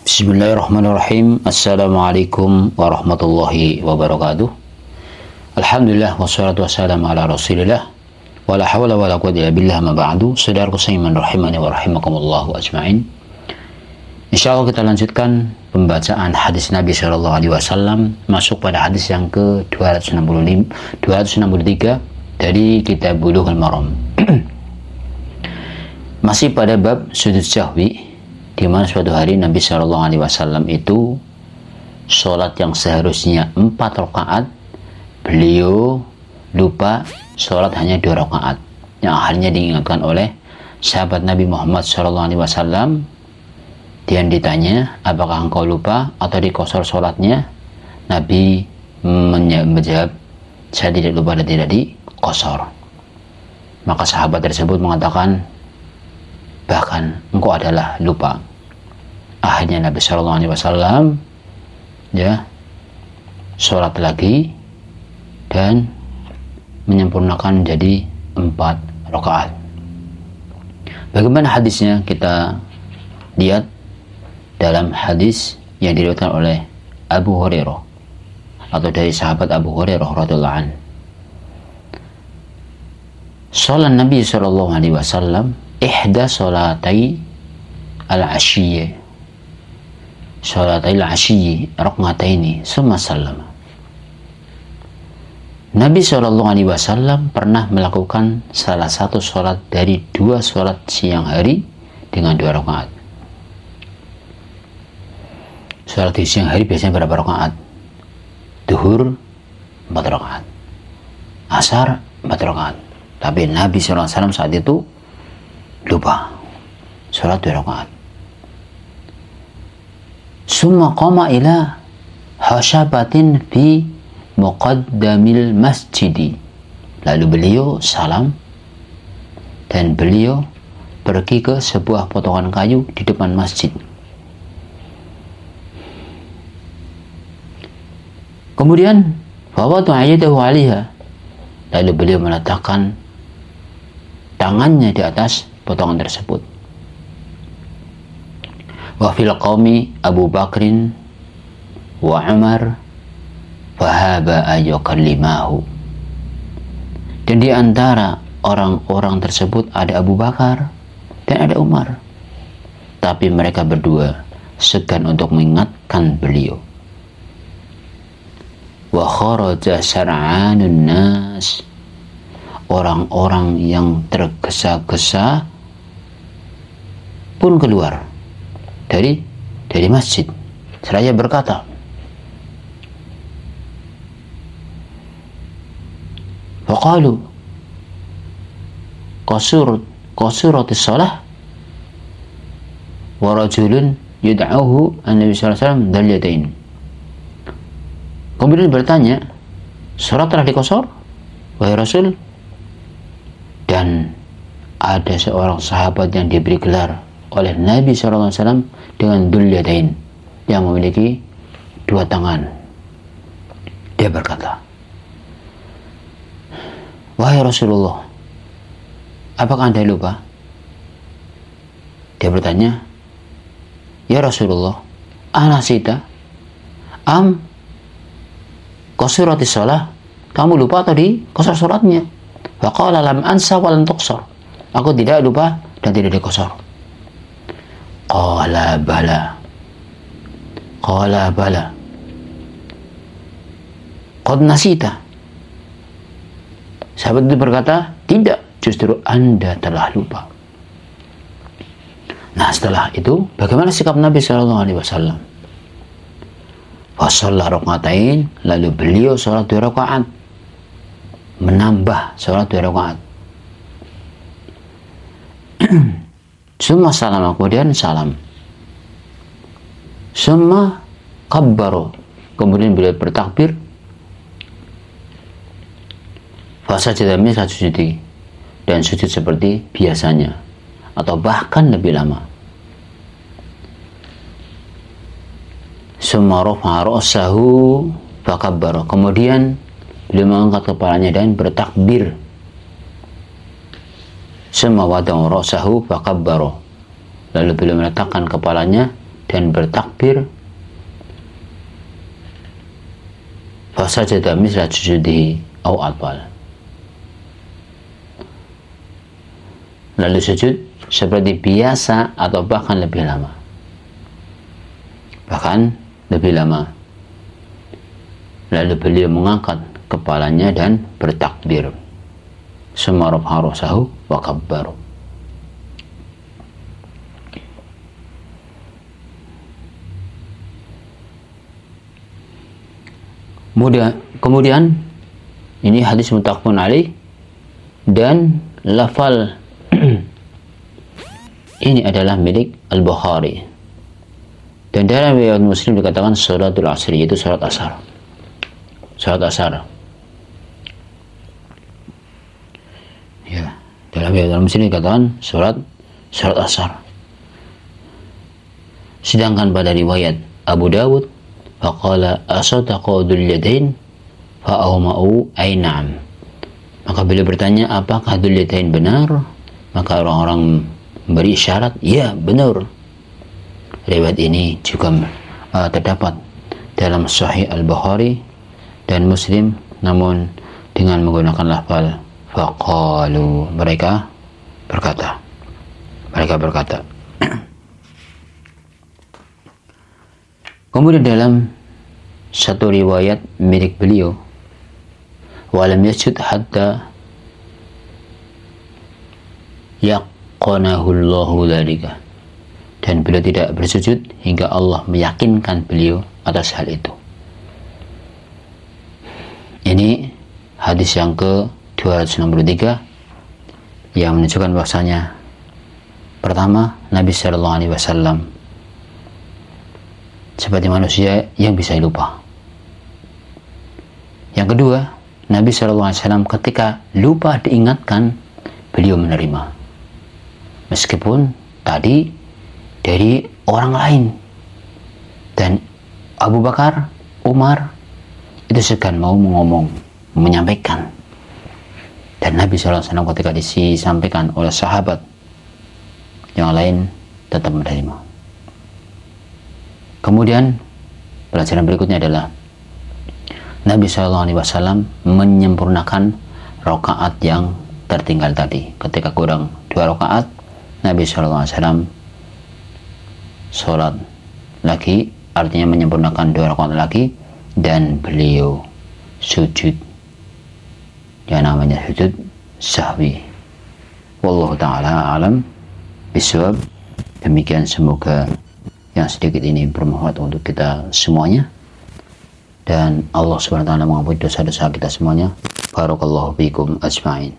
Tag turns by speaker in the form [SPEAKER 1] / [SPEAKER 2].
[SPEAKER 1] Bismillahirrahmanirrahim. Assalamualaikum warahmatullahi wabarakatuh. Alhamdulillah wassalatu wassalamu ala Rasulillah wala hawla wala quwwata illa billah ma ba'du. Saudaraku seiman rahimani wa rahimakumullah ajma'in. Insyaallah kita lanjutkan pembacaan hadis Nabi sallallahu alaihi wasallam, masuk pada hadis yang ke-263 dari kitab Bulughul Maram. Masih pada bab sujud sahwi, di mana suatu hari Nabi Shallallahu Alaihi Wasallam itu sholat yang seharusnya 4 rakaat, beliau lupa sholat hanya 2 rakaat, yang akhirnya diingatkan oleh sahabat Nabi Muhammad Shallallahu Alaihi Wasallam. Dan ditanya, apakah engkau lupa atau dikosor sholatnya? Nabi menjawab, saya tidak lupa dan tidak dikosor. Maka sahabat tersebut mengatakan, bahkan engkau adalah lupa. Akhirnya Nabi Shallallahu Alaihi Wasallam sholat lagi dan menyempurnakan menjadi 4 rakaat. Bagaimana hadisnya? Kita lihat dalam hadis yang diriwayatkan oleh Abu Hurairah atau dari sahabat Abu Hurairah radhiyallahu anhu. Salat Nabi Shallallahu Alaihi Wasallam ihda salatai al-ashiyya, salatai al-ashiyyi rak'ataini summa sallama. Nabi Shallallahu Alaihi Wasallam pernah melakukan salah satu sholat dari 2 sholat siang hari dengan 2 rakaat. Sholat di siang hari biasanya berapa rakaat? Duhur 4 rakaat, asar 4 rakaat. Tapi Nabi Shallallahu Alaihi Wasallam saat itu lupa sholat 2 rakaat. Summa qama ila hasyabatin fi muqaddamil masjidi. Lalu beliau salam dan beliau pergi ke sebuah potongan kayu di depan masjid. Kemudian fawadu ayyadahu 'alaiha. Lalu beliau meletakkan tangannya di atas potongan tersebut. Wa fil qaumi Abu Bakrin wa Umar fahaba ayyukallimahu. Dan di antara orang-orang tersebut ada Abu Bakar dan ada Umar, tapi mereka berdua segan untuk mengingatkan beliau. Wa kharaja sar'anun nas. Orang-orang yang tergesa-gesa pun keluar dari masjid seraya berkata, faqalu qasuratis shalah wa rajulun yud'ahu an-nabi sallallahu alaihi wasallam dalyatain. Kemudian bertanya, salat telah dikosor wahai Rasul? Dan ada seorang sahabat yang diberi gelar oleh Nabi SAW dengan Dzul Yadain, yang memiliki 2 tangan. Dia berkata, wahai Rasulullah, apakah Anda lupa? Dia bertanya, ya Rasulullah, anasita am qasuratis shalah, kamu lupa atau dikosor sholatnya? Faqala lam ansa wa lam tuqsar, aku tidak lupa dan tidak dikosor. Qala bala qad nasita. Sahabat itu berkata, tidak, justru Anda telah lupa. Nah, setelah itu bagaimana sikap Nabi Shallallahu Alaihi Wasallam? Fa shalla rak'atain, lalu beliau sholat 2 rakaat, menambah sholat 2 rakaat. Summa salam, kemudian salam. Summa kabbaro, kemudian beliau bertakbir. Fasajada misla sujudi, dan sujud seperti biasanya atau bahkan lebih lama. Summa rafa'a ra'sahu fakabbara, kemudian beliau mengangkat kepalanya dan bertakbir. Summa wada'u ra'sahu fakabbara, lalu beliau meletakkan kepalanya dan bertakbir, fasajada misla sujudihi au atwal, lalu sujud seperti biasa atau bahkan lebih lama. Lalu beliau mengangkat kepalanya dan bertakbir, summa rafa'a ra'sahu wa kabbara. Kemudian ini hadis muttafaqun alaih, dan lafal ini adalah milik Al-Bukhari, dan dalam riwayat Muslim dikatakan salatul asri, yaitu salat asar. Ya, dalam riwayat Muslim dikatakan salat asar. Sedangkan pada riwayat Abu Dawud, faqala asadaqa dzul yadain fa awma'u ay na'am, maka beliau bertanya, apakah dzul yadain benar? Maka orang-orang beri isyarat, ya benar. Riwayat ini juga terdapat dalam Sahih Al-Bukhari dan Muslim, namun dengan menggunakan lafal faqalu, mereka berkata. Kemudian dalam satu riwayat milik beliau, walam yasjud hatta yaqanahu Allahu dzalika, dan beliau tidak bersujud hingga Allah meyakinkan beliau atas hal itu. Ini hadis yang ke-263 yang menunjukkan bahwasanya, pertama, Nabi Shallallahu Alaihi Wasallam seperti manusia yang bisa lupa. Yang kedua, Nabi Shallallahu Alaihi Wasallam ketika lupa diingatkan, beliau menerima, meskipun tadi dari orang lain. Dan Abu Bakar, Umar itu segan mau menyampaikan, dan Nabi SAW ketika disampaikan oleh sahabat yang lain tetap menerima. Kemudian pelajaran berikutnya adalah Nabi SAW menyempurnakan rakaat yang tertinggal tadi. Ketika kurang 2 rakaat, Nabi SAW sholat lagi, artinya menyempurnakan 2 rakaat lagi, dan beliau sujud yang namanya sujud sahwi. Wallahu ta'ala alam bisawab. Demikian, semoga yang sedikit ini bermanfaat untuk kita semuanya, dan Allah Subhanahu wa ta'ala mengampuni dosa-dosa kita semuanya. Barakallahu fiikum ajma'in.